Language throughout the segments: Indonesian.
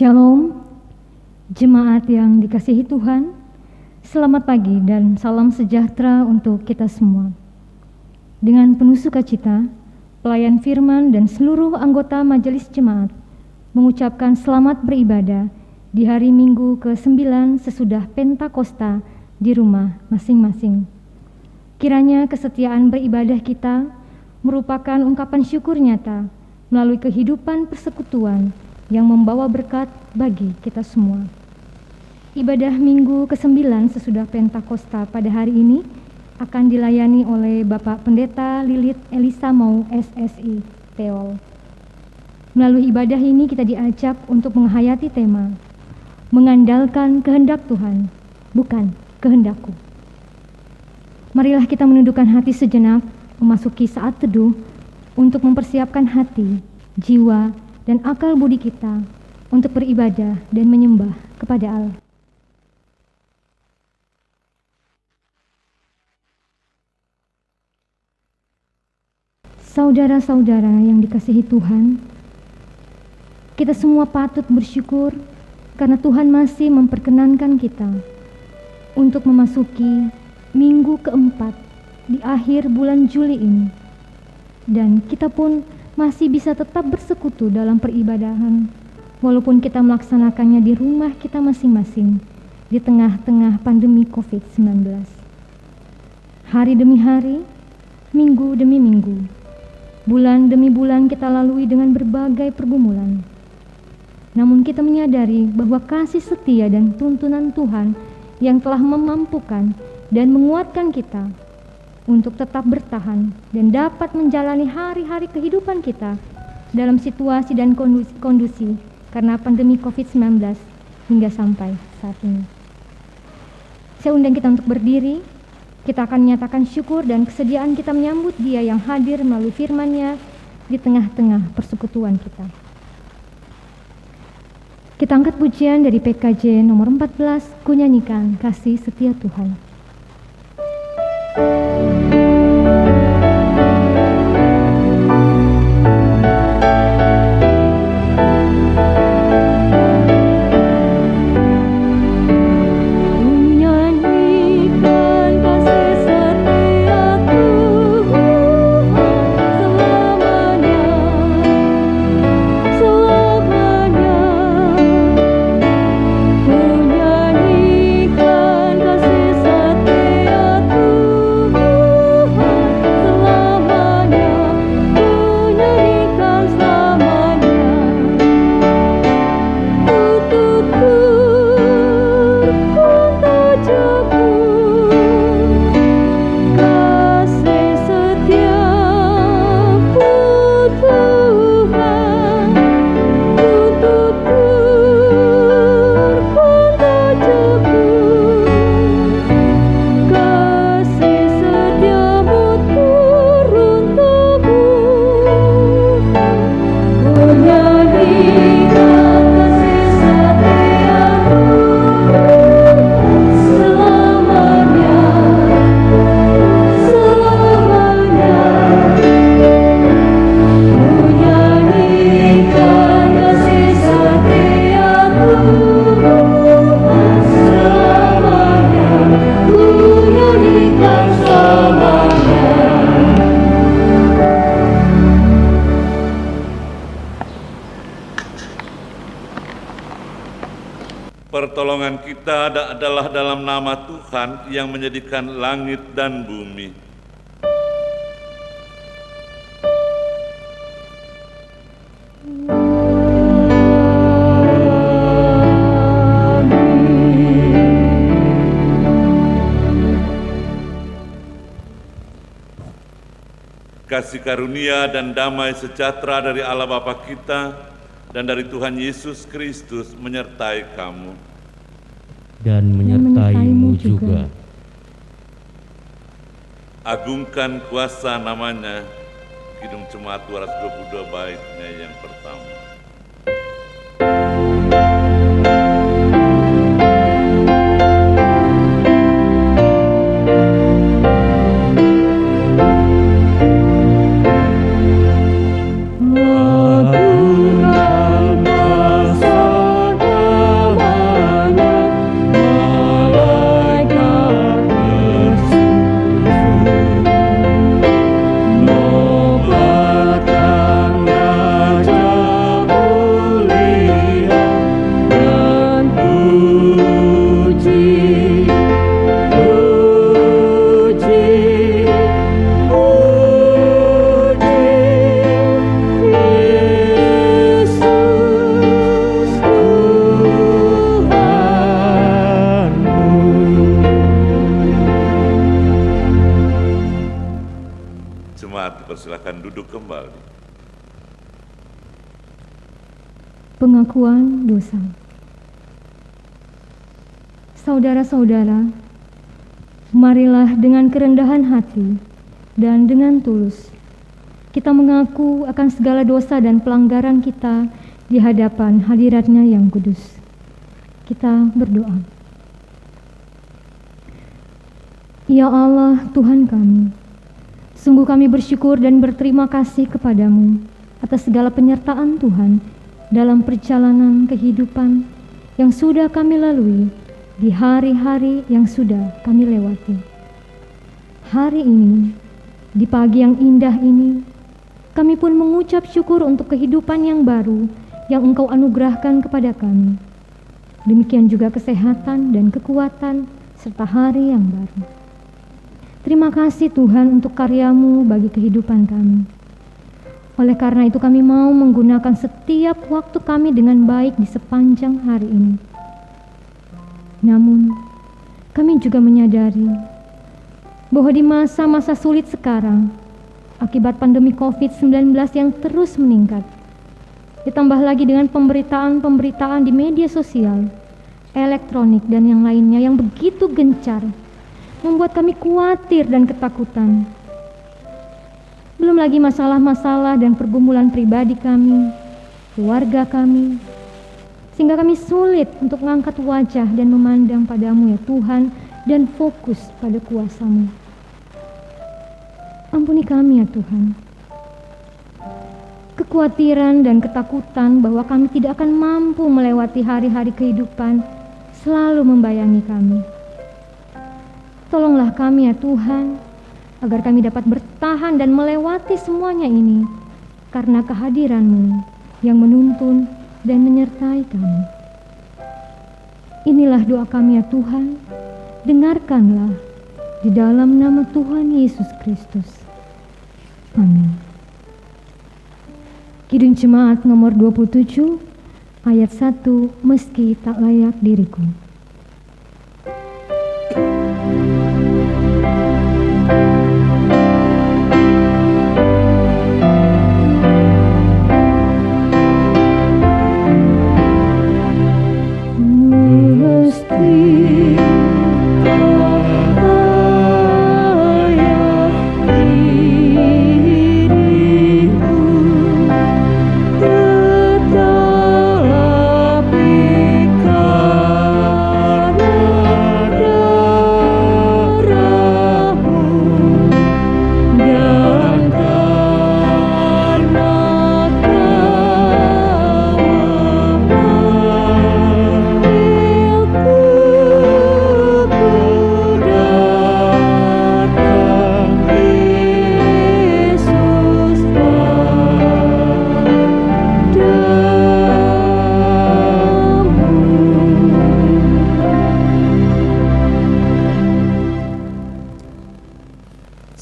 Shalom, jemaat yang dikasihi Tuhan, selamat pagi dan salam sejahtera untuk kita semua. Dengan penuh sukacita, pelayan firman dan seluruh anggota majelis jemaat mengucapkan selamat beribadah di hari Minggu ke-9 sesudah Pentakosta di rumah masing-masing. Kiranya kesetiaan beribadah kita merupakan ungkapan syukur nyata melalui kehidupan persekutuan yang membawa berkat bagi kita semua. Ibadah Minggu ke-9 sesudah Pentakosta pada hari ini akan dilayani oleh Bapak Pendeta Lilit Elisa Mau SSI Teol. Melalui ibadah ini kita diajak untuk menghayati tema mengandalkan kehendak Tuhan, bukan kehendakku. Marilah kita menundukkan hati sejenak, memasuki saat teduh untuk mempersiapkan hati, jiwa, dan akal budi kita untuk beribadah dan menyembah kepada Allah. Saudara-saudara yang dikasihi Tuhan, kita semua patut bersyukur karena Tuhan masih memperkenankan kita untuk memasuki minggu keempat di akhir bulan Juli ini. Dan kita pun masih bisa tetap bersekutu dalam peribadahan walaupun kita melaksanakannya di rumah kita masing-masing di tengah-tengah pandemi COVID-19. Hari demi hari, minggu demi minggu, bulan demi bulan kita lalui dengan berbagai pergumulan. Namun kita menyadari bahwa kasih setia dan tuntunan Tuhan yang telah memampukan dan menguatkan kita untuk tetap bertahan dan dapat menjalani hari-hari kehidupan kita dalam situasi dan kondisi karena pandemi COVID-19 hingga sampai saat ini. Saya undang kita untuk berdiri. Kita akan menyatakan syukur dan kesediaan kita menyambut Dia yang hadir melalui firman-Nya di tengah-tengah persekutuan kita. Kita angkat pujian dari PKJ nomor 14, ku nyanyikan kasih setia Tuhan. Pertolongan kita adalah dalam nama Tuhan yang menjadikan langit dan bumi. Kasih karunia dan damai sejahtera dari Allah Bapa kita dan dari Tuhan Yesus Kristus menyertai kamu. Dan menyertaimu juga. Agungkan kuasa namanya, Kidung Jemaat 222 baitnya yang pertama. Agungkan kuasa jemaat dipersilakan duduk kembali. Pengakuan dosa. Saudara-saudara, marilah dengan kerendahan hati dan dengan tulus kita mengaku akan segala dosa dan pelanggaran kita di hadapan hadirat-Nya yang kudus. Kita berdoa. Ya Allah, Tuhan kami, sungguh kami bersyukur dan berterima kasih kepadamu atas segala penyertaan Tuhan dalam perjalanan kehidupan yang sudah kami lalui di hari-hari yang sudah kami lewati. Hari ini, di pagi yang indah ini, kami pun mengucap syukur untuk kehidupan yang baru yang Engkau anugerahkan kepada kami. Demikian juga kesehatan dan kekuatan serta hari yang baru. Terima kasih Tuhan untuk karya-Mu bagi kehidupan kami. Oleh karena itu kami mau menggunakan setiap waktu kami dengan baik di sepanjang hari ini. Namun, kami juga menyadari bahwa di masa-masa sulit sekarang, akibat pandemi COVID-19 yang terus meningkat, ditambah lagi dengan pemberitaan-pemberitaan di media sosial, elektronik, dan yang lainnya yang begitu gencar, membuat kami khawatir dan ketakutan. Belum lagi masalah-masalah dan pergumulan pribadi kami, keluarga kami, sehingga kami sulit untuk mengangkat wajah dan memandang padamu ya Tuhan dan fokus pada kuasa-Mu. Ampuni kami ya Tuhan. Kekhawatiran dan ketakutan bahwa kami tidak akan mampu melewati hari-hari kehidupan selalu membayangi kami. Tolonglah kami ya Tuhan, agar kami dapat bertahan dan melewati semuanya ini karena kehadiran-Mu yang menuntun dan menyertai kami. Inilah doa kami ya Tuhan, dengarkanlah di dalam nama Tuhan Yesus Kristus. Amin. Kidung Jemaat nomor 27 ayat 1, meski tak layak diriku.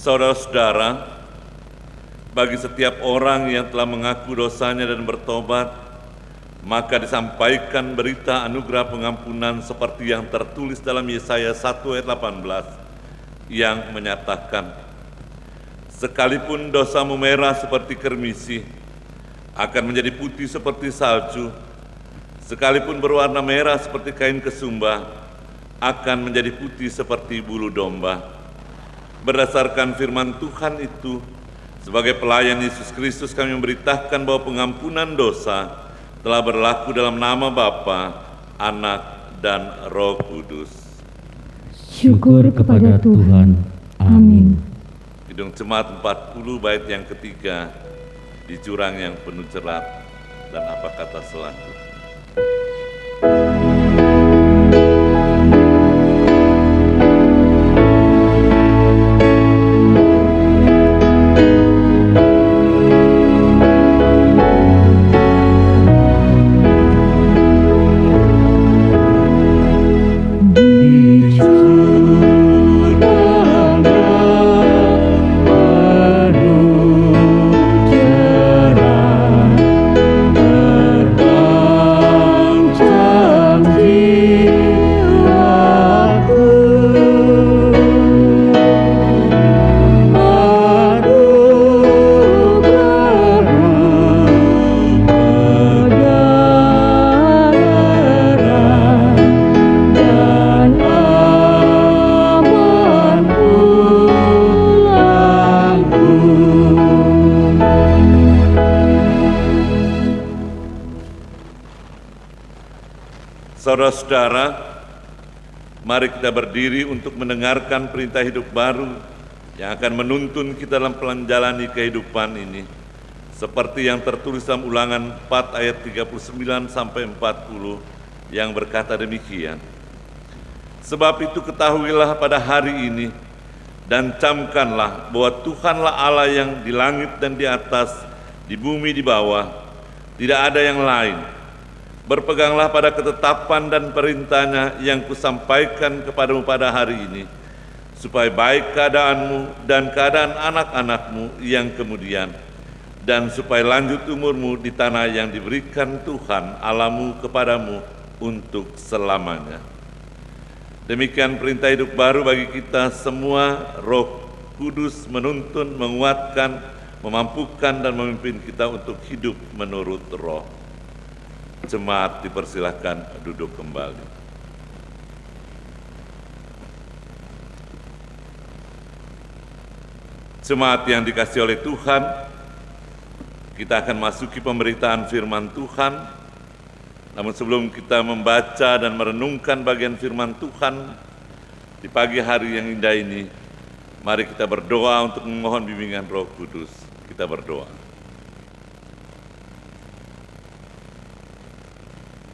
Saudara-saudara, bagi setiap orang yang telah mengaku dosanya dan bertobat, maka disampaikan berita anugerah pengampunan seperti yang tertulis dalam Yesaya 1 ayat 18 yang menyatakan, sekalipun dosamu merah seperti kermisi, akan menjadi putih seperti salju, sekalipun berwarna merah seperti kain kesumba, akan menjadi putih seperti bulu domba. Berdasarkan firman Tuhan itu, sebagai pelayan Yesus Kristus kami memberitakan bahwa pengampunan dosa telah berlaku dalam nama Bapa, Anak, dan Roh Kudus. Syukur kepada Tuhan. Amin. Kidung Jemaat 40 bait yang ketiga, di jurang yang penuh jerat dan apa kata selanjutnya. Terbang Saudara-saudara, mari kita berdiri untuk mendengarkan perintah hidup baru yang akan menuntun kita dalam menjalani kehidupan ini, seperti yang tertulis dalam Ulangan 4 ayat 39 sampai 40 yang berkata demikian. Sebab itu ketahuilah pada hari ini dan camkanlah bahwa Tuhanlah Allah yang di langit dan di atas, di bumi di bawah, tidak ada yang lain. Berpeganglah pada ketetapan dan perintahnya yang kusampaikan kepadamu pada hari ini, supaya baik keadaanmu dan keadaan anak-anakmu yang kemudian, dan supaya lanjut umurmu di tanah yang diberikan Tuhan Allahmu kepadamu untuk selamanya. Demikian perintah hidup baru bagi kita semua. Roh Kudus menuntun, menguatkan, memampukan dan memimpin kita untuk hidup menurut Roh. Jemaat dipersilahkan duduk kembali. Jemaat yang dikasihi oleh Tuhan, kita akan masuki pemberitaan firman Tuhan. Namun sebelum kita membaca dan merenungkan bagian firman Tuhan di pagi hari yang indah ini, mari kita berdoa untuk memohon bimbingan Roh Kudus. Kita berdoa.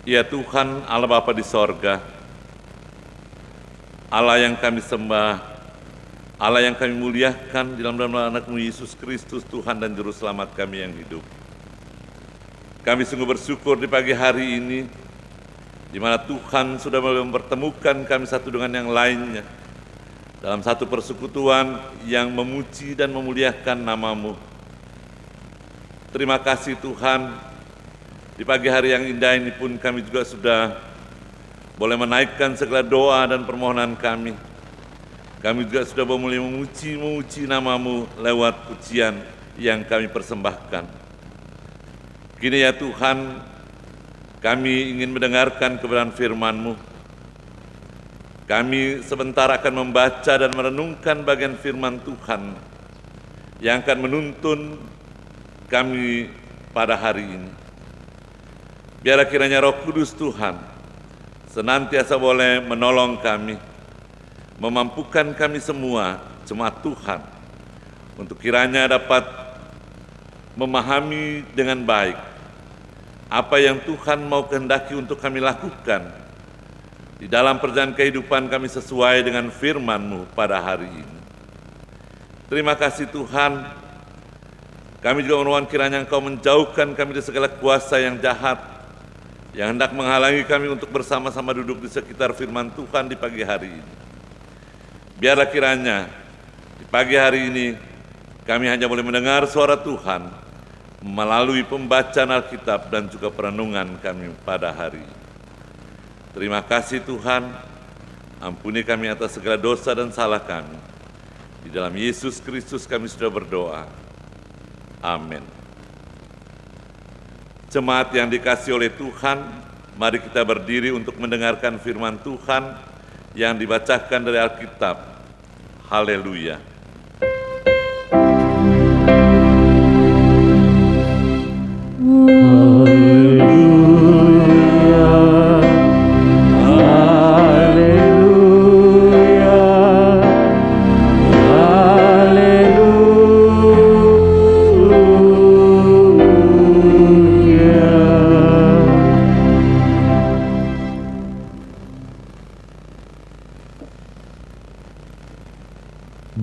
Ya Tuhan, Allah Bapa di sorga, Allah yang kami sembah, Allah yang kami muliakan di dalam nama anak-Mu Yesus Kristus, Tuhan dan Juru Selamat kami yang hidup. Kami sungguh bersyukur di pagi hari ini, di mana Tuhan sudah mempertemukan kami satu dengan yang lainnya, dalam satu persekutuan yang memuji dan memuliakan nama-Mu. Terima kasih Tuhan, di pagi hari yang indah ini pun kami juga sudah boleh menaikkan segala doa dan permohonan kami. Kami juga sudah mulai memuji nama-Mu lewat pujian yang kami persembahkan. Kini ya Tuhan, kami ingin mendengarkan kebenaran firman-Mu. Kami sebentar akan membaca dan merenungkan bagian firman Tuhan yang akan menuntun kami pada hari ini. Biarlah kiranya Roh Kudus Tuhan senantiasa boleh menolong kami, memampukan kami semua, jemaat Tuhan, untuk kiranya dapat memahami dengan baik apa yang Tuhan mau kehendaki untuk kami lakukan di dalam perjalanan kehidupan kami sesuai dengan firman-Mu pada hari ini. Terima kasih Tuhan, kami juga memohon kiranya Engkau menjauhkan kami dari segala kuasa yang jahat, yang hendak menghalangi kami untuk bersama-sama duduk di sekitar firman Tuhan di pagi hari ini. Biarlah kiranya di pagi hari ini kami hanya boleh mendengar suara Tuhan melalui pembacaan Alkitab dan juga perenungan kami pada hari ini. Terima kasih Tuhan, ampuni kami atas segala dosa dan salah kami. Di dalam Yesus Kristus kami sudah berdoa. Amin. Jemaat yang dikasihi oleh Tuhan, mari kita berdiri untuk mendengarkan firman Tuhan yang dibacakan dari Alkitab. Haleluya.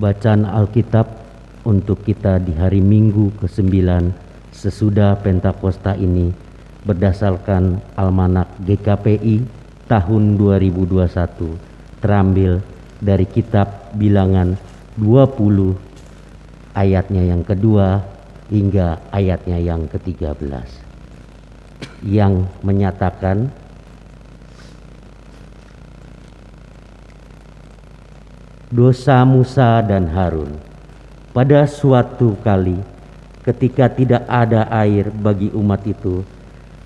Bacaan Alkitab untuk kita di hari Minggu ke-9 sesudah Pentakosta ini berdasarkan Almanak GKPI tahun 2021, terambil dari kitab Bilangan 20 ayatnya yang kedua hingga ayatnya yang ke-13 yang menyatakan, dosa Musa dan Harun. Pada suatu kali, ketika tidak ada air bagi umat itu,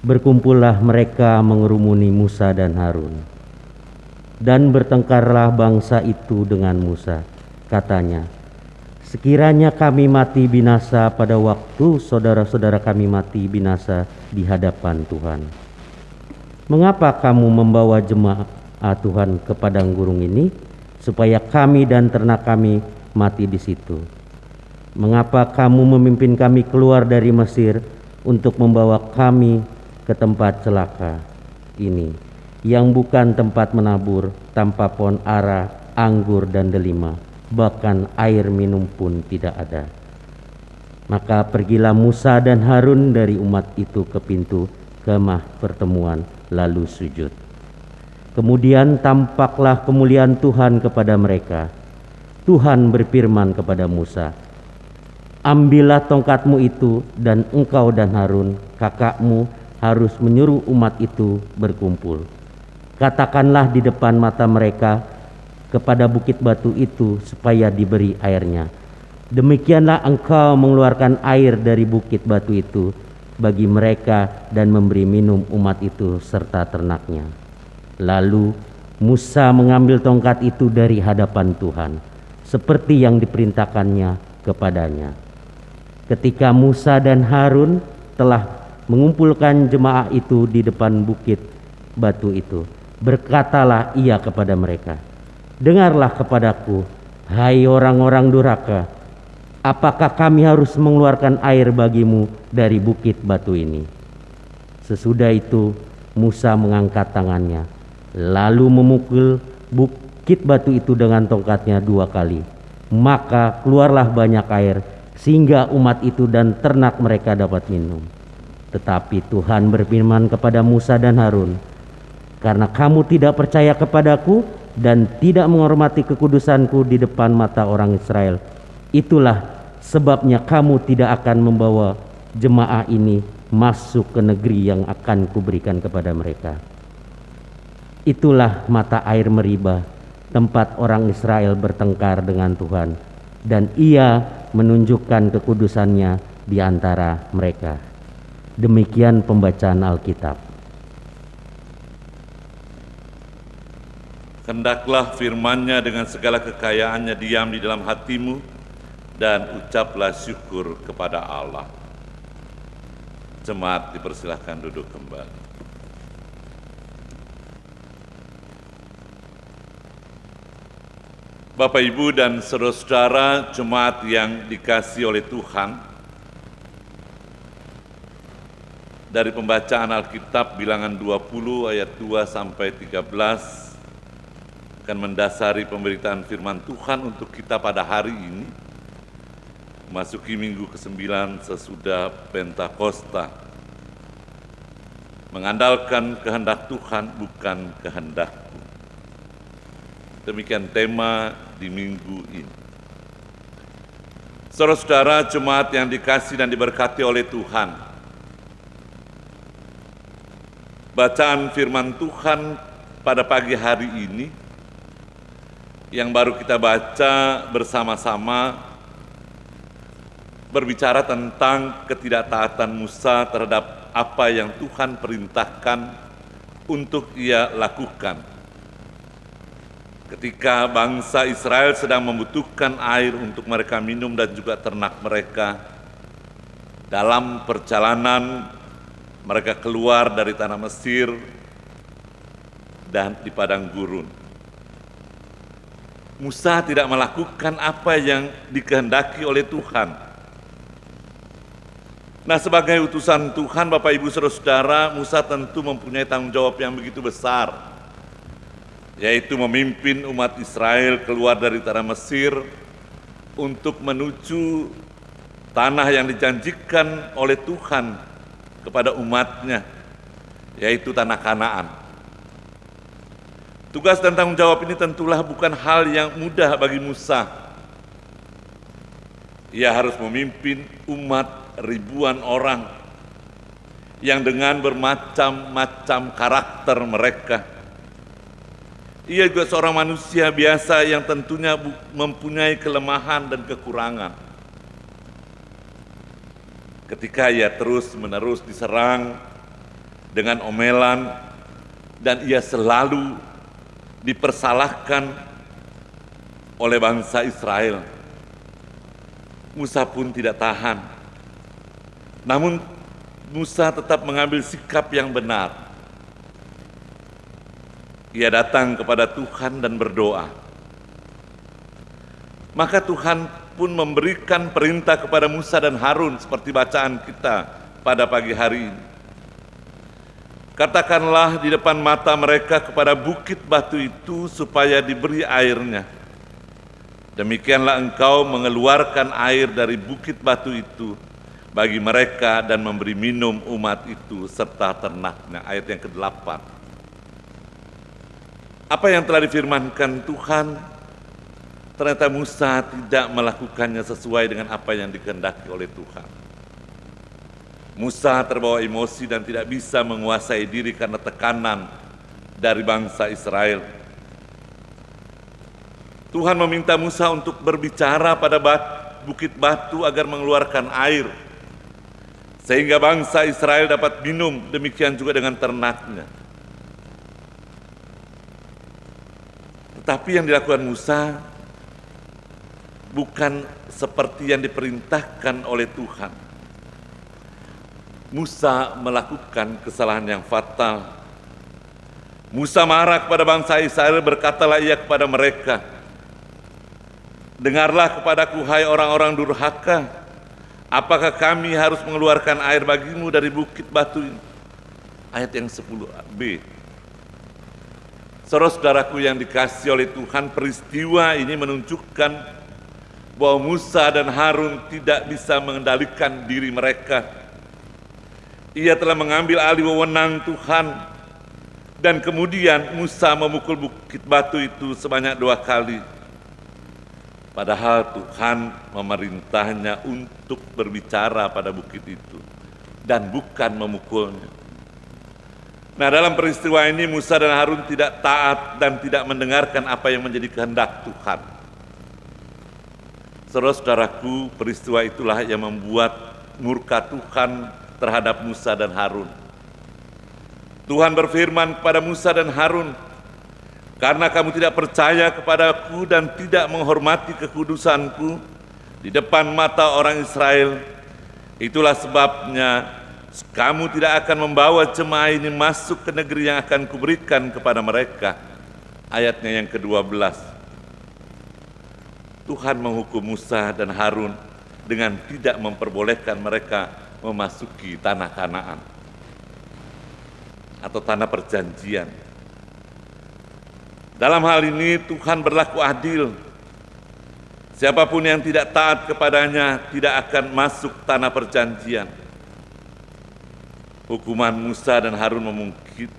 berkumpullah mereka mengerumuni Musa dan Harun. Dan bertengkarlah bangsa itu dengan Musa. Katanya, sekiranya kami mati binasa pada waktu saudara-saudara kami mati binasa di hadapan Tuhan. Mengapa kamu membawa jemaah Tuhan ke padang gurun ini, supaya kami dan ternak kami mati di situ? Mengapa kamu memimpin kami keluar dari Mesir untuk membawa kami ke tempat celaka ini, yang bukan tempat menabur, tanpa pohon ara, anggur dan delima, bahkan air minum pun tidak ada? Maka pergilah Musa dan Harun dari umat itu ke pintu kemah pertemuan, lalu sujud. Kemudian tampaklah kemuliaan Tuhan kepada mereka. Tuhan berfirman kepada Musa, "Ambillah tongkatmu itu, dan engkau dan Harun kakakmu harus menyuruh umat itu berkumpul. Katakanlah di depan mata mereka kepada bukit batu itu supaya diberi airnya. Demikianlah engkau mengeluarkan air dari bukit batu itu bagi mereka dan memberi minum umat itu serta ternaknya." Lalu Musa mengambil tongkat itu dari hadapan Tuhan, seperti yang diperintahkannya kepadanya. Ketika Musa dan Harun telah mengumpulkan jemaah itu di depan bukit batu itu, berkatalah ia kepada mereka, "Dengarlah kepadaku, hai orang-orang durhaka. Apakah kami harus mengeluarkan air bagimu dari bukit batu ini?" Sesudah itu Musa mengangkat tangannya, lalu memukul bukit batu itu dengan tongkatnya 2 kali. Maka keluarlah banyak air, sehingga umat itu dan ternak mereka dapat minum. Tetapi Tuhan berfirman kepada Musa dan Harun, "Karena kamu tidak percaya kepadaku dan tidak menghormati kekudusanku di depan mata orang Israel, itulah sebabnya kamu tidak akan membawa jemaah ini masuk ke negeri yang akan kuberikan kepada mereka." Itulah mata air Meribah, tempat orang Israel bertengkar dengan Tuhan, dan ia menunjukkan kekudusannya di antara mereka. Demikian pembacaan Alkitab. Hendaklah firman-Nya dengan segala kekayaannya diam di dalam hatimu, dan ucaplah syukur kepada Allah. Jemaat dipersilahkan duduk kembali. Bapak, Ibu, dan saudara-saudara jemaat yang dikasihi oleh Tuhan, dari pembacaan Alkitab bilangan 20 ayat 2 sampai 13 akan mendasari pemberitaan firman Tuhan untuk kita pada hari ini, memasuki minggu ke-9 sesudah Pentakosta, mengandalkan kehendak Tuhan bukan kehendakku. Demikian tema di minggu ini. Saudara-saudara jemaat yang dikasihi dan diberkati oleh Tuhan, bacaan firman Tuhan pada pagi hari ini yang baru kita baca bersama-sama berbicara tentang ketidaktaatan Musa terhadap apa yang Tuhan perintahkan untuk ia lakukan. Ketika bangsa Israel sedang membutuhkan air untuk mereka minum dan juga ternak mereka, dalam perjalanan mereka keluar dari tanah Mesir dan di padang gurun, Musa tidak melakukan apa yang dikehendaki oleh Tuhan. Nah, sebagai utusan Tuhan, Bapak, Ibu, saudara-saudara, Musa tentu mempunyai tanggung jawab yang begitu besar, yaitu memimpin umat Israel keluar dari tanah Mesir untuk menuju tanah yang dijanjikan oleh Tuhan kepada umatnya, yaitu tanah Kanaan. Tugas dan tanggung jawab ini tentulah bukan hal yang mudah bagi Musa. Ia harus memimpin umat ribuan orang yang dengan bermacam-macam karakter mereka. Ia juga seorang manusia biasa yang tentunya mempunyai kelemahan dan kekurangan. Ketika ia terus-menerus diserang dengan omelan dan ia selalu dipersalahkan oleh bangsa Israel, Musa pun tidak tahan. Namun Musa tetap mengambil sikap yang benar. Ia datang kepada Tuhan dan berdoa. Maka Tuhan pun memberikan perintah kepada Musa dan Harun seperti bacaan kita pada pagi hari ini. Katakanlah di depan mata mereka kepada bukit batu itu supaya diberi airnya. Demikianlah engkau mengeluarkan air dari bukit batu itu bagi mereka dan memberi minum umat itu serta ternaknya. Ayat yang ke-8. Apa yang telah difirmankan Tuhan, ternyata Musa tidak melakukannya sesuai dengan apa yang dikehendaki oleh Tuhan. Musa terbawa emosi dan tidak bisa menguasai diri karena tekanan dari bangsa Israel. Tuhan meminta Musa untuk berbicara pada bukit batu agar mengeluarkan air, sehingga bangsa Israel dapat minum, demikian juga dengan ternaknya. Tetapi yang dilakukan Musa bukan seperti yang diperintahkan oleh Tuhan. Musa melakukan kesalahan yang fatal. Musa marah kepada bangsa Israel, berkatalah ia kepada mereka, dengarlah kepadaku hai orang-orang durhaka, apakah kami harus mengeluarkan air bagimu dari bukit batu ini? Ayat yang 10b. Saudara-saudaraku yang dikasihi oleh Tuhan, peristiwa ini menunjukkan bahwa Musa dan Harun tidak bisa mengendalikan diri mereka. Ia telah mengambil alih wewenang Tuhan, dan kemudian Musa memukul bukit batu itu sebanyak 2 kali. Padahal Tuhan memerintahnya untuk berbicara pada bukit itu dan bukan memukulnya. Nah, dalam peristiwa ini Musa dan Harun tidak taat dan tidak mendengarkan apa yang menjadi kehendak Tuhan. Saudara-saudaraku, peristiwa itulah yang membuat murka Tuhan terhadap Musa dan Harun. Tuhan berfirman kepada Musa dan Harun, karena kamu tidak percaya kepadaku dan tidak menghormati kekudusanku di depan mata orang Israel, itulah sebabnya kamu tidak akan membawa jemaah ini masuk ke negeri yang akan kuberikan kepada mereka. Ayatnya yang ke-12. Tuhan menghukum Musa dan Harun dengan tidak memperbolehkan mereka memasuki tanah Kanaan atau tanah perjanjian. Dalam hal ini Tuhan berlaku adil. Siapapun yang tidak taat kepadanya tidak akan masuk tanah perjanjian. Hukuman Musa dan Harun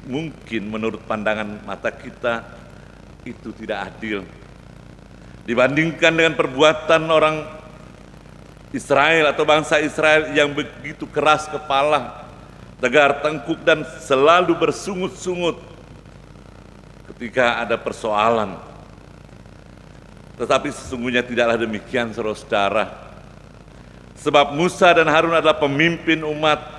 mungkin menurut pandangan mata kita itu tidak adil dibandingkan dengan perbuatan orang Israel atau bangsa Israel yang begitu keras kepala, tegar tengkuk dan selalu bersungut-sungut ketika ada persoalan. Tetapi sesungguhnya tidaklah demikian, saudara-saudara. Sebab Musa dan Harun adalah pemimpin umat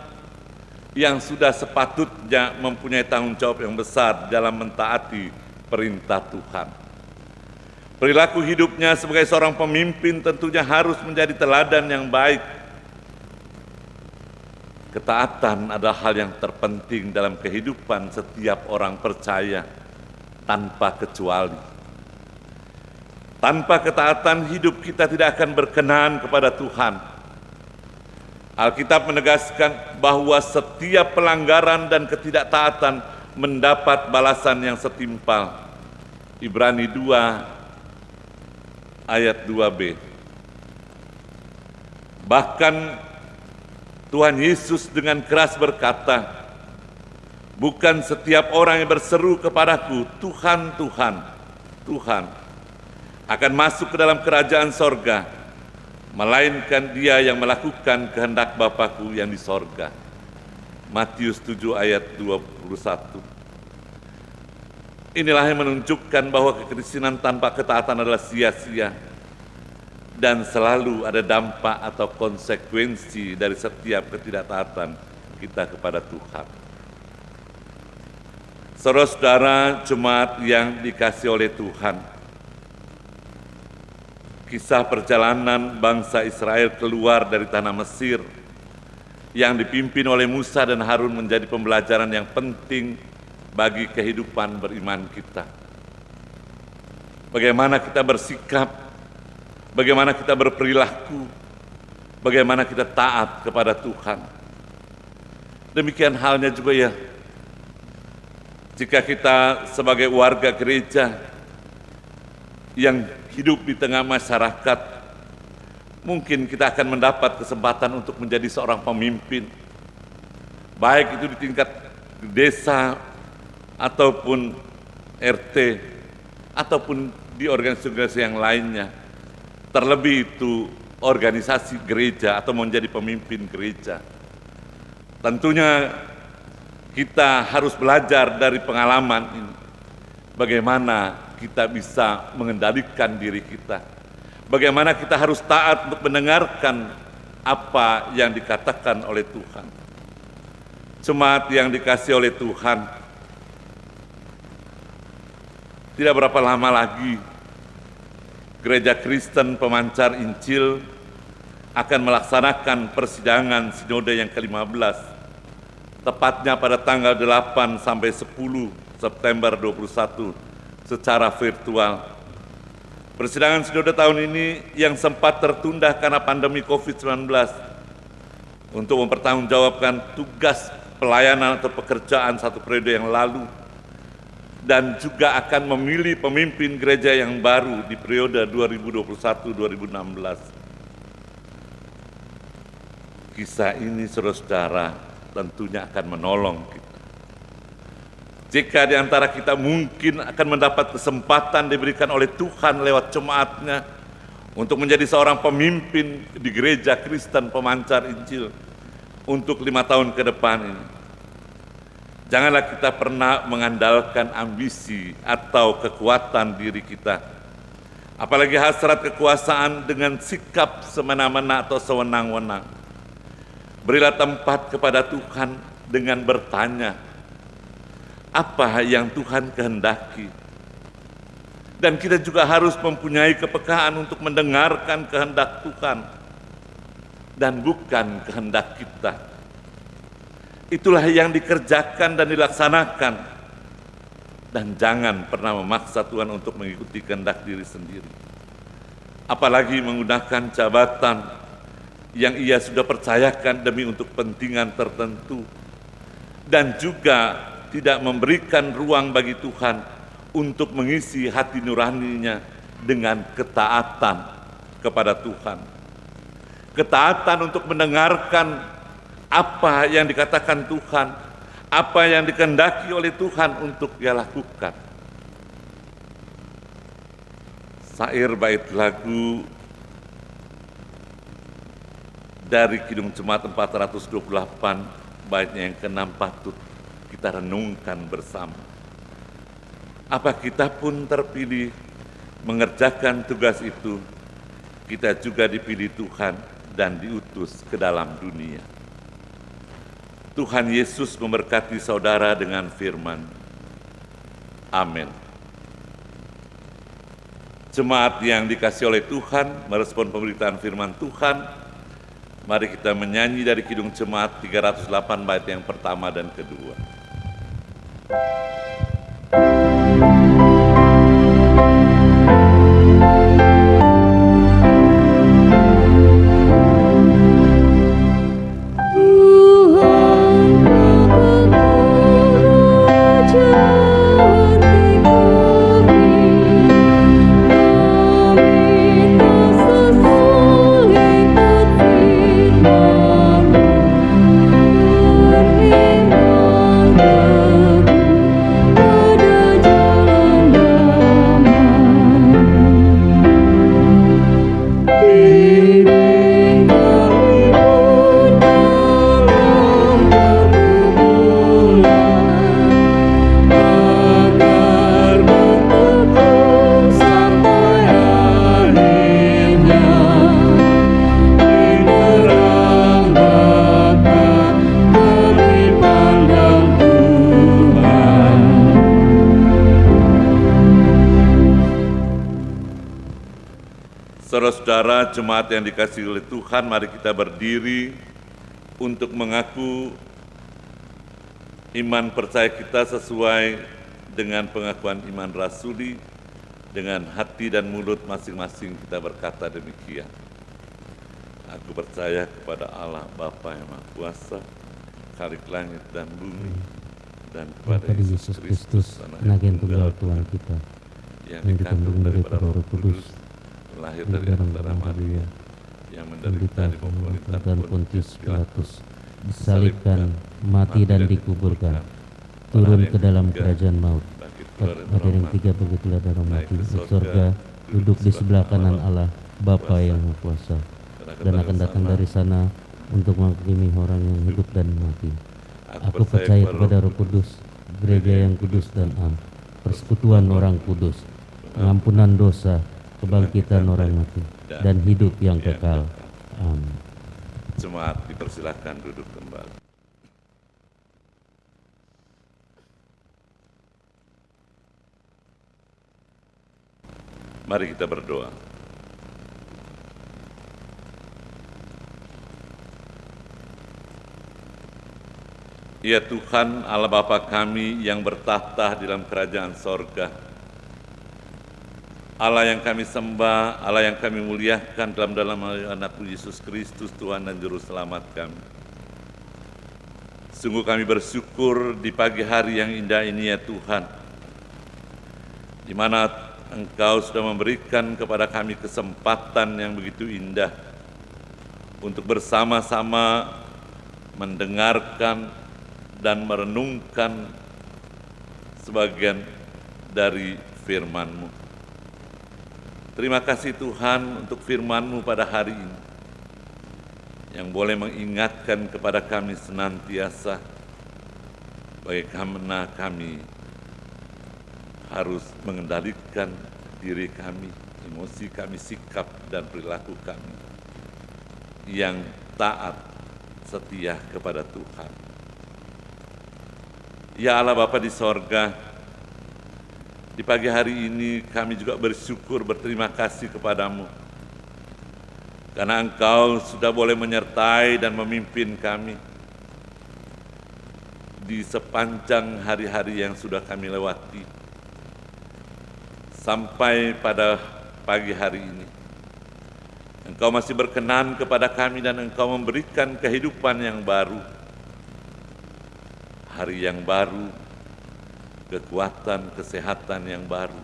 yang sudah sepatutnya mempunyai tanggung jawab yang besar dalam mentaati perintah Tuhan. Perilaku hidupnya sebagai seorang pemimpin tentunya harus menjadi teladan yang baik. Ketaatan adalah hal yang terpenting dalam kehidupan setiap orang percaya tanpa kecuali. Tanpa ketaatan hidup kita tidak akan berkenan kepada Tuhan. Alkitab menegaskan bahwa setiap pelanggaran dan ketidaktaatan mendapat balasan yang setimpal. Ibrani 2 ayat 2b. Bahkan Tuhan Yesus dengan keras berkata, bukan setiap orang yang berseru kepadaku, Tuhan, Tuhan, Tuhan, akan masuk ke dalam kerajaan sorga, melainkan dia yang melakukan kehendak Bapa-Ku yang di sorga. Matius 7 ayat 21. Inilah yang menunjukkan bahwa kekristenan tanpa ketaatan adalah sia-sia dan selalu ada dampak atau konsekuensi dari setiap ketidaktaatan kita kepada Tuhan. Saudara-saudara jemaat yang dikasihi oleh Tuhan, kisah perjalanan bangsa Israel keluar dari tanah Mesir yang dipimpin oleh Musa dan Harun menjadi pembelajaran yang penting bagi kehidupan beriman kita. Bagaimana kita bersikap, bagaimana kita berperilaku, bagaimana kita taat kepada Tuhan. Demikian halnya juga ya, jika kita sebagai warga gereja yang hidup di tengah masyarakat, mungkin kita akan mendapat kesempatan untuk menjadi seorang pemimpin, baik itu di tingkat desa, ataupun RT, ataupun di organisasi yang lainnya. Terlebih itu organisasi gereja atau menjadi pemimpin gereja. Tentunya kita harus belajar dari pengalaman ini, bagaimana kita bisa mengendalikan diri kita, bagaimana kita harus taat untuk mendengarkan apa yang dikatakan oleh Tuhan. Jemaat yang dikasihi oleh Tuhan, tidak berapa lama lagi Gereja Kristen Pemancar Injil akan melaksanakan persidangan sinode yang ke-15, tepatnya pada tanggal 8 sampai 10 September 21 secara virtual. Persidangan sinode tahun ini yang sempat tertunda karena pandemi COVID-19 untuk mempertanggungjawabkan tugas pelayanan atau pekerjaan satu periode yang lalu, dan juga akan memilih pemimpin gereja yang baru di periode 2021-2016. Kisah ini, saudara-saudara, tentunya akan menolong kita. Jika di antara kita mungkin akan mendapat kesempatan diberikan oleh Tuhan lewat jemaatnya untuk menjadi seorang pemimpin di Gereja Kristen Pemancar Injil untuk 5 tahun ke depan ini, janganlah kita pernah mengandalkan ambisi atau kekuatan diri kita, apalagi hasrat kekuasaan dengan sikap semena-mena atau sewenang-wenang. Berilah tempat kepada Tuhan dengan bertanya, apa yang Tuhan kehendaki? Dan kita juga harus mempunyai kepekaan untuk mendengarkan kehendak Tuhan dan bukan kehendak kita. Itulah yang dikerjakan dan dilaksanakan. Dan jangan pernah memaksa Tuhan untuk mengikuti kehendak diri sendiri. Apalagi menggunakan jabatan yang ia sudah percayakan demi untuk kepentingan tertentu. Dan juga tidak memberikan ruang bagi Tuhan untuk mengisi hati nuraninya dengan ketaatan kepada Tuhan. Ketaatan untuk mendengarkan apa yang dikatakan Tuhan, apa yang dikehendaki oleh Tuhan untuk dia lakukan. Syair bait lagu dari Kidung Jemaat 428, baitnya yang ke-6 patut kita renungkan bersama. Apa kita pun terpilih mengerjakan tugas itu, kita juga dipilih Tuhan dan diutus ke dalam dunia. Tuhan Yesus memberkati saudara dengan firman. Amin. Jemaat yang dikasihi oleh Tuhan, merespon pemberitaan firman Tuhan, mari kita menyanyi dari Kidung Jemaat 308 bait yang pertama dan kedua. Saudara-saudara jemaat yang dikasihi oleh Tuhan, mari kita berdiri untuk mengaku Iman percaya kita sesuai dengan pengakuan iman rasuli, dengan hati dan mulut masing-masing kita berkata demikian. Aku percaya kepada Allah Bapa yang Maha Kuasa, Khalik langit dan bumi, dan kepada Yesus Kristus, Anak yang tunggal Tuhan kita, yang dikandung daripada Roh Kudus, lahir dari antara Maria, yang menderita di bawah pemerintahan Pontius Pilatus, disalibkan, mati dan dikuburkan, turun ke dalam kerajaan maut. Pada yang ketiga begitulah dalam mati ke surga, duduk di sebelah kanan Allah Bapa yang Maha Kuasa, dan akan datang dari sana untuk menghakimi orang yang hidup dan mati. Aku percaya kepada Roh Kudus, gereja yang kudus dan am, persekutuan orang kudus, pengampunan dosa, kebangkitan orang mati, dan hidup yang kekal. Amin. Jemaat dipersilahkan duduk kembali. Mari kita berdoa. Ya Tuhan Allah Bapa kami yang bertahta di dalam kerajaan sorga, Allah yang kami sembah, Allah yang kami muliakan dalam anak-Mu Yesus Kristus, Tuhan dan Juru Selamat kami. Sungguh kami bersyukur di pagi hari yang indah ini ya Tuhan, di mana Engkau sudah memberikan kepada kami kesempatan yang begitu indah untuk bersama-sama mendengarkan dan merenungkan sebagian dari firman-Mu. Terima kasih Tuhan untuk firman-Mu pada hari ini, yang boleh mengingatkan kepada kami senantiasa bagaimana kami harus mengendalikan diri kami, emosi kami, sikap dan perilaku kami yang taat, setia kepada Tuhan. Ya Allah Bapa di sorga, di pagi hari ini kami juga bersyukur, berterima kasih kepadamu, karena Engkau sudah boleh menyertai dan memimpin kami di sepanjang hari-hari yang sudah kami lewati. Sampai pada pagi hari ini, Engkau masih berkenan kepada kami dan Engkau memberikan kehidupan yang baru, hari yang baru, kekuatan, kesehatan yang baru.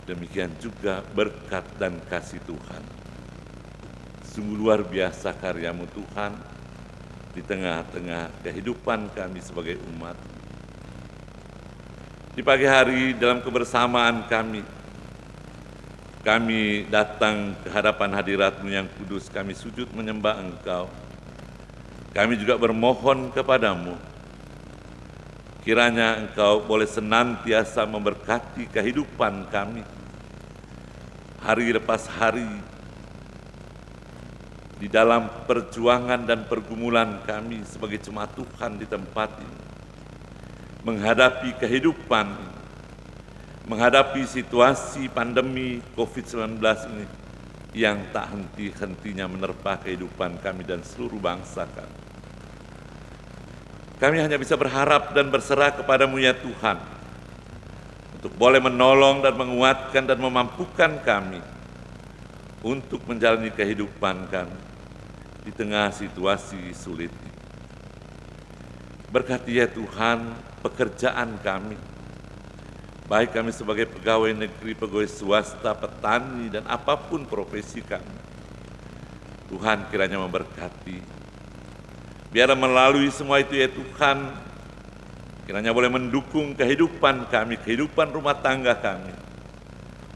Demikian juga berkat dan kasih Tuhan. Sungguh luar biasa karya-Mu Tuhan di tengah-tengah kehidupan kami sebagai umat. Di pagi hari dalam kebersamaan kami datang ke hadapan hadirat-Mu yang kudus, kami sujud menyembah Engkau. Kami juga bermohon kepadamu, kiranya Engkau boleh senantiasa memberkati kehidupan kami, hari lepas hari, di dalam perjuangan dan pergumulan kami sebagai jemaat Tuhan di tempat ini, menghadapi kehidupan, menghadapi situasi pandemi COVID-19 ini yang tak henti-hentinya menerpa kehidupan kami dan seluruh bangsa kami. Kami hanya bisa berharap dan berserah kepada-Mu ya Tuhan, untuk boleh menolong dan menguatkan dan memampukan kami untuk menjalani kehidupan kami di tengah situasi sulit ini. Berkati ya Tuhan pekerjaan kami, baik kami sebagai pegawai negeri, pegawai swasta, petani, dan apapun profesi kami. Tuhan kiranya memberkati. Biar melalui semua itu ya Tuhan, kiranya boleh mendukung kehidupan kami, kehidupan rumah tangga kami,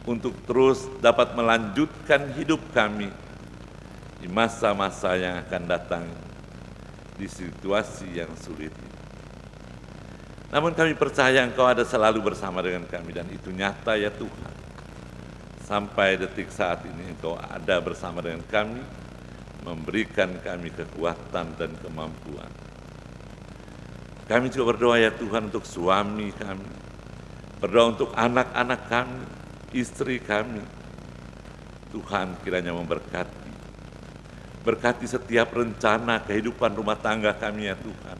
untuk terus dapat melanjutkan hidup kami di masa-masa yang akan datang, di situasi yang sulit ini. Namun kami percaya Engkau ada selalu bersama dengan kami, dan itu nyata ya Tuhan. Sampai detik saat ini Engkau ada bersama dengan kami, memberikan kami kekuatan dan kemampuan. Kami juga berdoa ya Tuhan untuk suami kami, berdoa untuk anak-anak kami, istri kami. Tuhan kiranya memberkati. Berkati setiap rencana kehidupan rumah tangga kami ya Tuhan.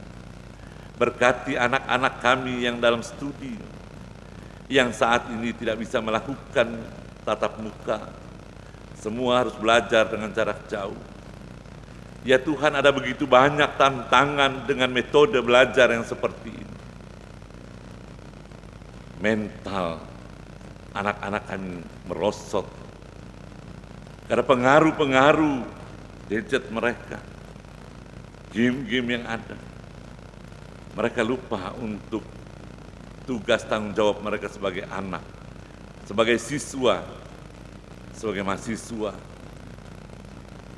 Berkati anak-anak kami yang dalam studi, yang saat ini tidak bisa melakukan tatap muka. Semua harus belajar dengan jarak jauh. Ya Tuhan, ada begitu banyak tantangan dengan metode belajar yang seperti ini. Mental anak-anak kami merosot karena pengaruh-pengaruh gadget mereka, game-game yang ada. Mereka lupa untuk tugas tanggung jawab mereka sebagai anak, sebagai siswa, sebagai mahasiswa.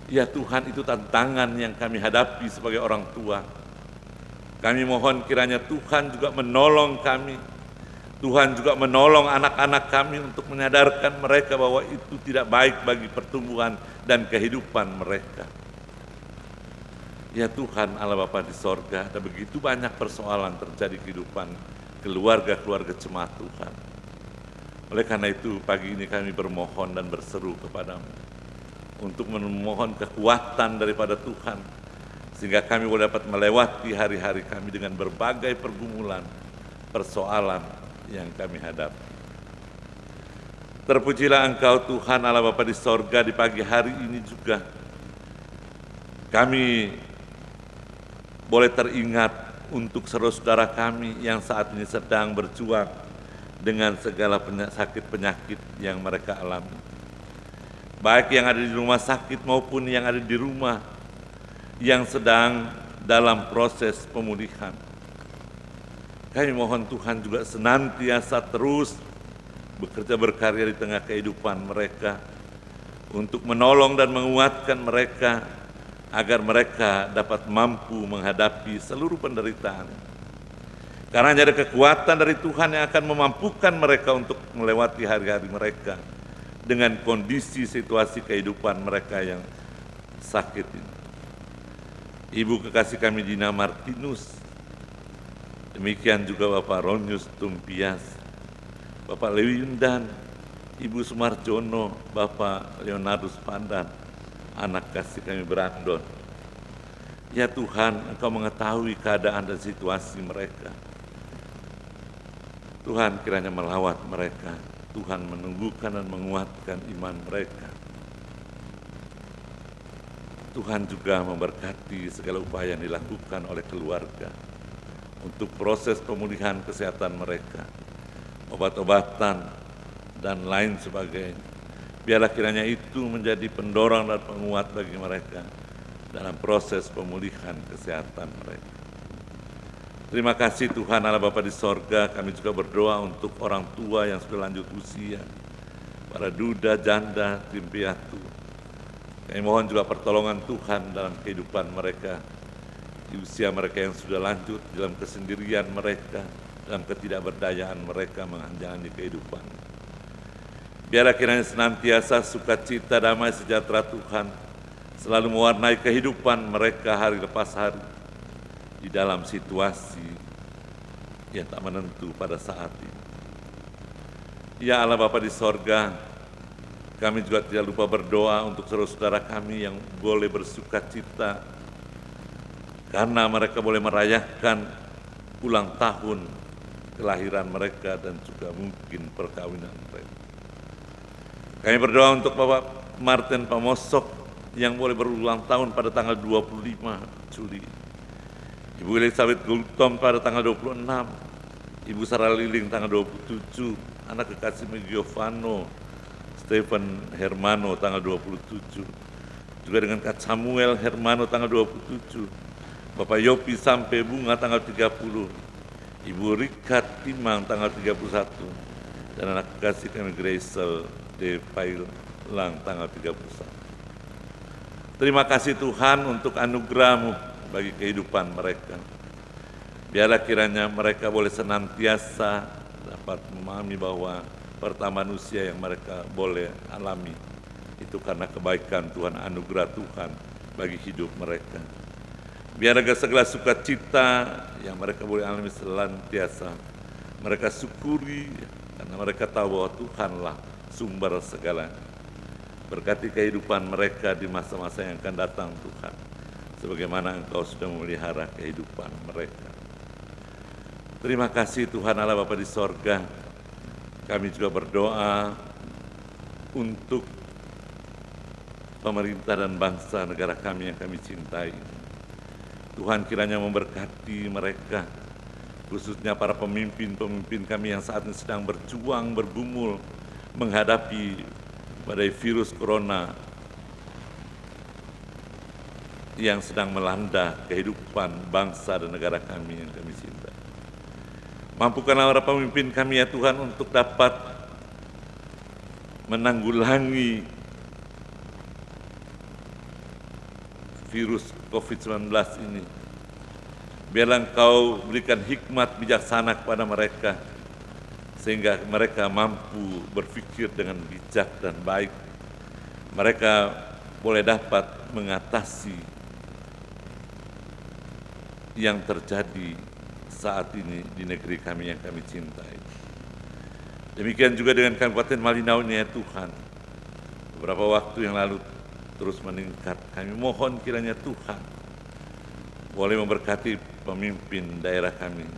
Ya Tuhan, itu tantangan yang kami hadapi sebagai orang tua. Kami mohon kiranya Tuhan juga menolong kami. Tuhan juga menolong anak-anak kami untuk menyadarkan mereka bahwa itu tidak baik bagi pertumbuhan dan kehidupan mereka. Ya Tuhan Allah Bapa di sorga, ada begitu banyak persoalan terjadi kehidupan keluarga-keluarga jemaat Tuhan. Oleh karena itu pagi ini kami bermohon dan berseru kepadamu untuk memohon kekuatan daripada Tuhan, sehingga kami boleh dapat melewati hari-hari kami dengan berbagai pergumulan, persoalan yang kami hadapi. Terpujilah Engkau Tuhan Allah Bapa di sorga, di pagi hari ini juga kami boleh teringat untuk saudara-saudara kami yang saat ini sedang berjuang dengan segala sakit penyakit yang mereka alami. Baik yang ada di rumah sakit maupun yang ada di rumah yang sedang dalam proses pemulihan. Kami mohon Tuhan juga senantiasa terus bekerja berkarya di tengah kehidupan mereka untuk menolong dan menguatkan mereka agar mereka dapat mampu menghadapi seluruh penderitaan. Karena ada kekuatan dari Tuhan yang akan memampukan mereka untuk melewati hari-hari mereka dengan kondisi situasi kehidupan mereka yang sakit ini. Ibu kekasih kami Dina Martinus, demikian juga Bapak Ronius Tumpias, Bapak Lewindan, Ibu Sumarjono, Bapak Leonardus Pandan, anak kasih kami Brandon. Ya Tuhan, Engkau mengetahui keadaan dan situasi mereka. Tuhan kiranya melawat mereka. Tuhan menumbuhkan dan menguatkan iman mereka. Tuhan juga memberkati segala upaya yang dilakukan oleh keluarga untuk proses pemulihan kesehatan mereka, obat-obatan, dan lain sebagainya. Biarlah kiranya itu menjadi pendorong dan penguat bagi mereka dalam proses pemulihan kesehatan mereka. Terima kasih Tuhan Allah Bapa di sorga, kami juga berdoa untuk orang tua yang sudah lanjut usia, para duda, janda, tim piatu. Kami mohon juga pertolongan Tuhan dalam kehidupan mereka, di usia mereka yang sudah lanjut, dalam kesendirian mereka, dalam ketidakberdayaan mereka menjalani kehidupan. Biarlah kiranya senantiasa sukacita, damai, sejahtera Tuhan selalu mewarnai kehidupan mereka hari lepas hari di dalam situasi yang tak menentu pada saat ini. Ya Allah Bapa di sorga, kami juga tidak lupa berdoa untuk saudara-saudara kami yang boleh bersukacita karena mereka boleh merayakan ulang tahun kelahiran mereka dan juga mungkin perkawinan mereka. Kami berdoa untuk Bapak Martin Pamosok yang boleh berulang tahun pada tanggal 25 Juli. Ibu Elizabeth Gultom pada tanggal 26, Ibu Sarah Liling tanggal 27, anak kekasih Giovanno Stephen Hermano tanggal 27, juga dengan Kak Samuel Hermano tanggal 27, Bapak Yopi Sampai Bunga tanggal 30, Ibu Rika Timang tanggal 31, dan anak kekasih kami Grace de Pailang tanggal 31. Terima kasih Tuhan untuk anugerah-Mu bagi kehidupan mereka. Biarlah kiranya mereka boleh senantiasa dapat memahami bahwa pertambahan usia yang mereka boleh alami itu karena kebaikan Tuhan, anugerah Tuhan bagi hidup mereka. Biar segala sukacita yang mereka boleh alami senantiasa mereka syukuri karena mereka tahu bahwa Tuhanlah sumber segalanya. Berkati kehidupan mereka di masa-masa yang akan datang Tuhan, sebagaimana Engkau sudah memelihara kehidupan mereka. Terima kasih Tuhan Allah Bapa di sorga. Kami juga berdoa untuk pemerintah dan bangsa negara kami yang kami cintai. Tuhan kiranya memberkati mereka, khususnya para pemimpin-pemimpin kami yang saat ini sedang berjuang, bergumul menghadapi badai virus corona yang sedang melanda kehidupan bangsa dan negara kami yang kami cintai. Mampukanlah para pemimpin kami ya Tuhan untuk dapat menanggulangi virus COVID-19 ini. Biarlah Engkau berikan hikmat bijaksana kepada mereka, sehingga mereka mampu berpikir dengan bijak dan baik. Mereka boleh dapat mengatasi yang terjadi saat ini di negeri kami yang kami cintai. Demikian juga dengan Kabupaten Malinau ini ya Tuhan. Beberapa waktu yang lalu terus meningkat. Kami mohon kiranya Tuhan boleh memberkati pemimpin daerah kami,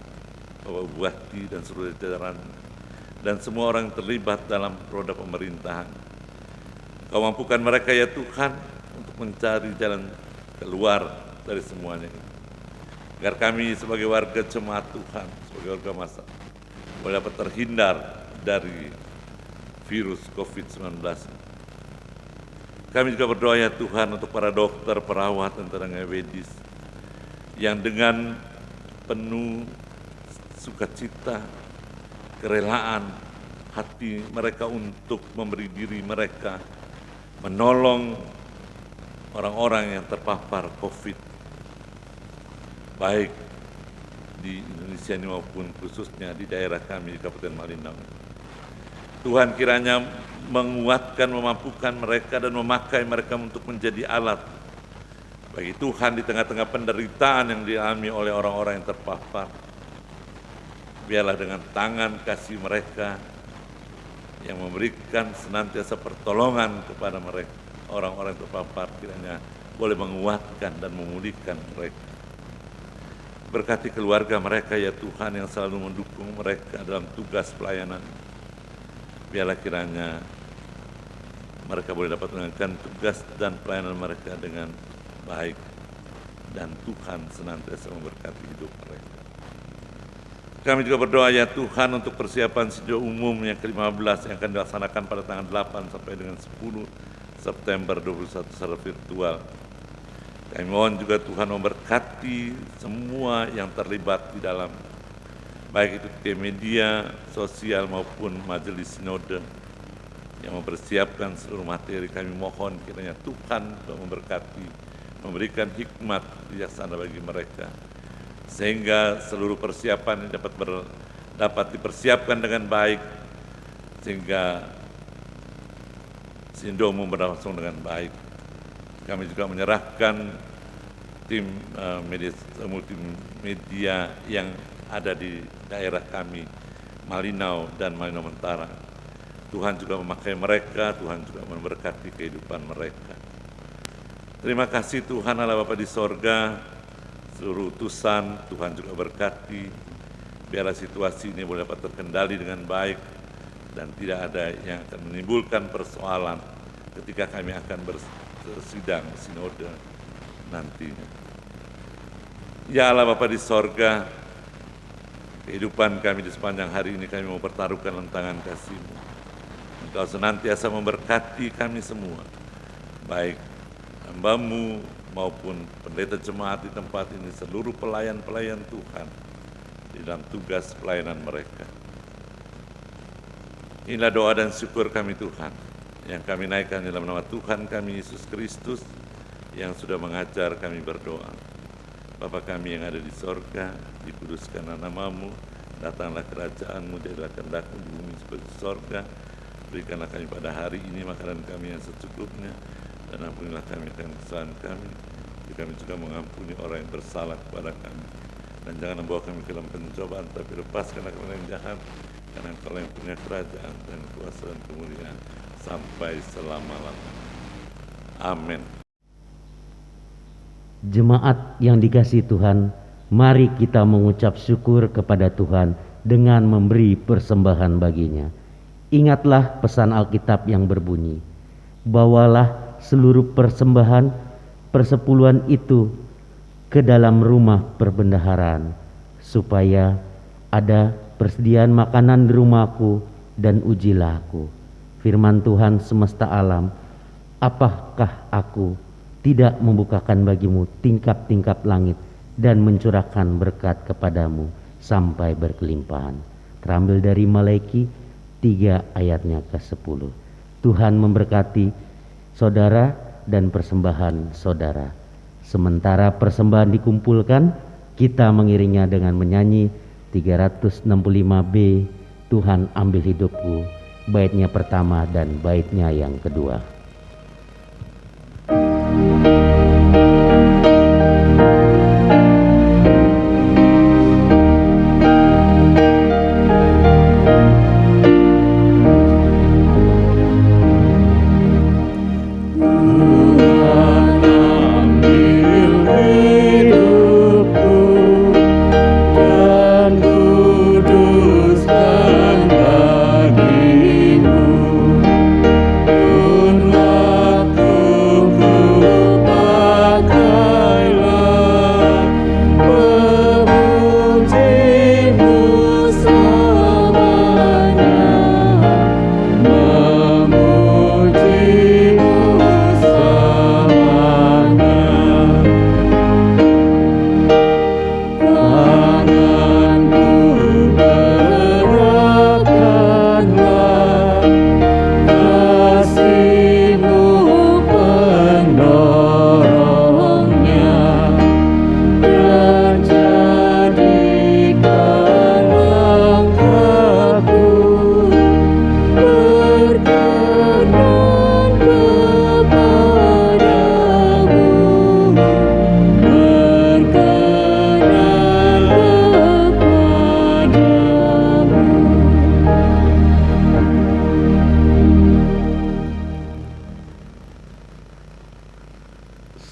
Bapak Bupati dan seluruh jajaran, dan semua orang yang terlibat dalam roda pemerintahan. Kau mampukan mereka ya Tuhan untuk mencari jalan keluar dari semuanya ini. Agar kami sebagai warga jemaat Tuhan, sebagai warga masa, boleh dapat terhindar dari virus COVID-19. Kami juga berdoa ya Tuhan untuk para dokter, perawat, dan tenaga medis yang dengan penuh sukacita, kerelaan hati mereka untuk memberi diri mereka, menolong orang-orang yang terpapar COVID, baik di Indonesia ini maupun khususnya di daerah kami di Kabupaten Malinau. Tuhan kiranya menguatkan, memampukan mereka dan memakai mereka untuk menjadi alat bagi Tuhan di tengah-tengah penderitaan yang dialami oleh orang-orang yang terpapar. Biarlah dengan tangan kasih mereka yang memberikan senantiasa pertolongan kepada mereka, orang-orang yang terpapar, kiranya boleh menguatkan dan memulihkan mereka. Berkati keluarga mereka ya Tuhan yang selalu mendukung mereka dalam tugas pelayanan. Biarlah kiranya mereka boleh dapat menjalankan tugas dan pelayanan mereka dengan baik, dan Tuhan senantiasa memberkati hidup mereka. Kami juga berdoa ya Tuhan untuk persiapan Sinode Umum yang ke-15 yang akan dilaksanakan pada tanggal 8 sampai dengan 10 September 2021 secara virtual. Kami mohon juga Tuhan memberkati semua yang terlibat di dalam, baik itu tim media, sosial maupun majelis sinode yang mempersiapkan seluruh materi. Kami mohon kiranya Tuhan memberkati, memberikan hikmat bijaksana bagi mereka, sehingga seluruh persiapan ini dapat dipersiapkan dengan baik, sehingga Sinode Umum berlangsung dengan baik. Kami juga menyerahkan tim multimedia yang ada di daerah kami, Malinau dan Malinau Mentara. Tuhan juga memakai mereka, Tuhan juga memberkati kehidupan mereka. Terima kasih Tuhan Allah Bapa di sorga, seluruh utusan Tuhan juga berkati. Biarlah situasi ini boleh dapat terkendali dengan baik dan tidak ada yang akan menimbulkan persoalan ketika kami akan bersidang sinode nantinya. Ya Allah Bapa di sorga, kehidupan kami di sepanjang hari ini kami mau pertaruhkan dalam tangan kasih-Mu. Engkau senantiasa memberkati kami semua, baik hamba-Mu maupun pendeta jemaat di tempat ini, seluruh pelayan-pelayan Tuhan di dalam tugas pelayanan mereka. Inilah doa dan syukur kami Tuhan, yang kami naikkan dalam nama Tuhan kami Yesus Kristus, yang sudah mengajar kami berdoa. Bapa kami yang ada di sorga, dikuduskanlah nama-Mu, datanglah kerajaan-Mu, jadilah kehendak-Mu di bumi seperti di sorga. Berikanlah kami pada hari ini makanan kami yang secukupnya, dan ampunilah kami akan kesalahan kami, kami juga mengampuni orang yang bersalah kepada kami. Dan jangan membawa kami ke dalam pencobaan, tapi lepaskanlah kami dari yang jahat, karena Engkau yang punya kerajaan dan kuasa dan kemuliaan sampai selama-lamanya. Amin. Jemaat yang dikasihi Tuhan, Mari kita mengucap syukur kepada Tuhan dengan memberi persembahan baginya. Ingatlah pesan Alkitab yang berbunyi, bawalah seluruh persembahan persepuluhan itu ke dalam rumah perbendaharaan, supaya ada persediaan makanan di rumahku, dan ujilah aku. Firman Tuhan semesta alam, apakah aku tidak membukakan bagimu tingkap-tingkap langit dan mencurahkan berkat kepadamu sampai berkelimpahan. Terambil dari Malaki 3 ayatnya ke-10. Tuhan memberkati saudara dan persembahan saudara. Sementara persembahan dikumpulkan, kita mengiringnya dengan menyanyi 365B, Tuhan ambil hidupku, baitnya pertama dan baitnya yang kedua.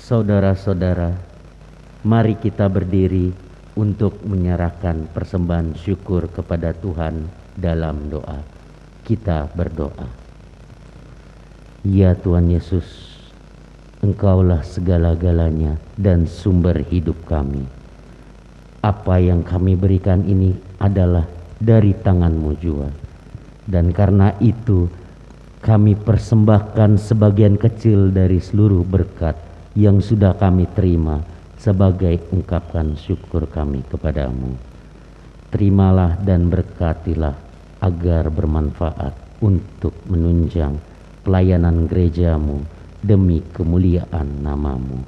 Saudara-saudara, mari kita berdiri untuk menyerahkan persembahan syukur kepada Tuhan dalam doa. Kita berdoa. Ya Tuhan Yesus, Engkaulah segala-galanya dan sumber hidup kami. Apa yang kami berikan ini adalah dari tangan-Mu jua. Dan karena itu kami persembahkan sebagian kecil dari seluruh berkat yang sudah kami terima sebagai ungkapan syukur kami kepadamu. Terimalah dan berkatilah agar bermanfaat untuk menunjang pelayanan gerejamu demi kemuliaan namamu.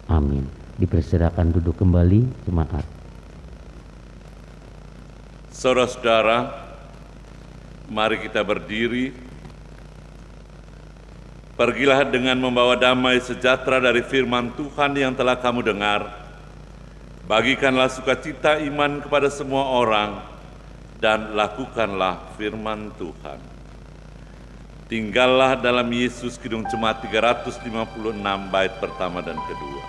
Amin. Dipersilakan duduk kembali jemaat. Saudara-saudara, mari kita berdiri. Pergilah dengan membawa damai sejahtera dari firman Tuhan yang telah kamu dengar. Bagikanlah sukacita iman kepada semua orang, dan lakukanlah firman Tuhan. Tinggallah dalam Yesus, Kidung Jemaat 356 bait pertama dan kedua.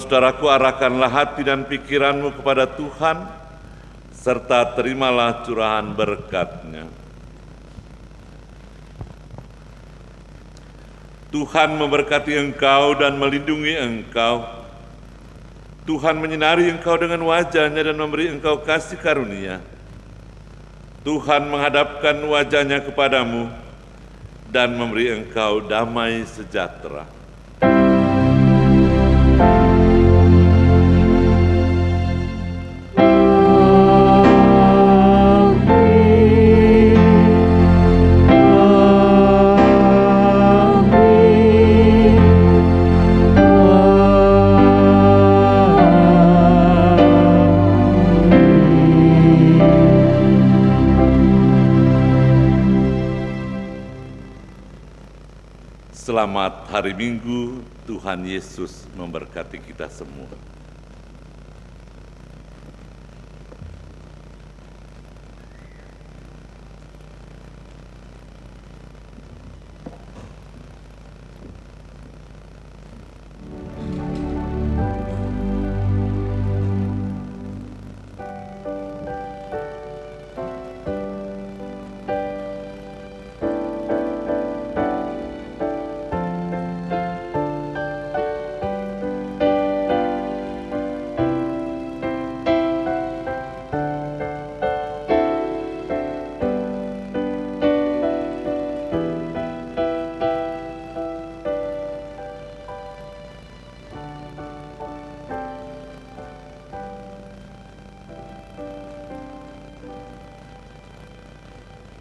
Saudara-saudaraku, arahkanlah hati dan pikiranmu kepada Tuhan, serta terimalah curahan berkat-Nya. Tuhan memberkati engkau dan melindungi engkau. Tuhan menyinari engkau dengan wajah-Nya dan memberi engkau kasih karunia. Tuhan menghadapkan wajah-Nya kepadamu dan memberi engkau damai sejahtera. Selamat hari Minggu, Tuhan Yesus memberkati kita semua.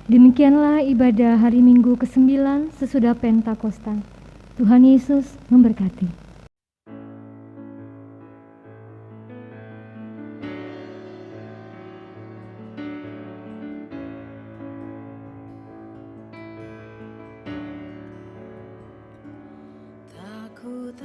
Demikianlah ibadah hari Minggu ke-9 sesudah Pentakosta. Tuhan Yesus memberkati. Takut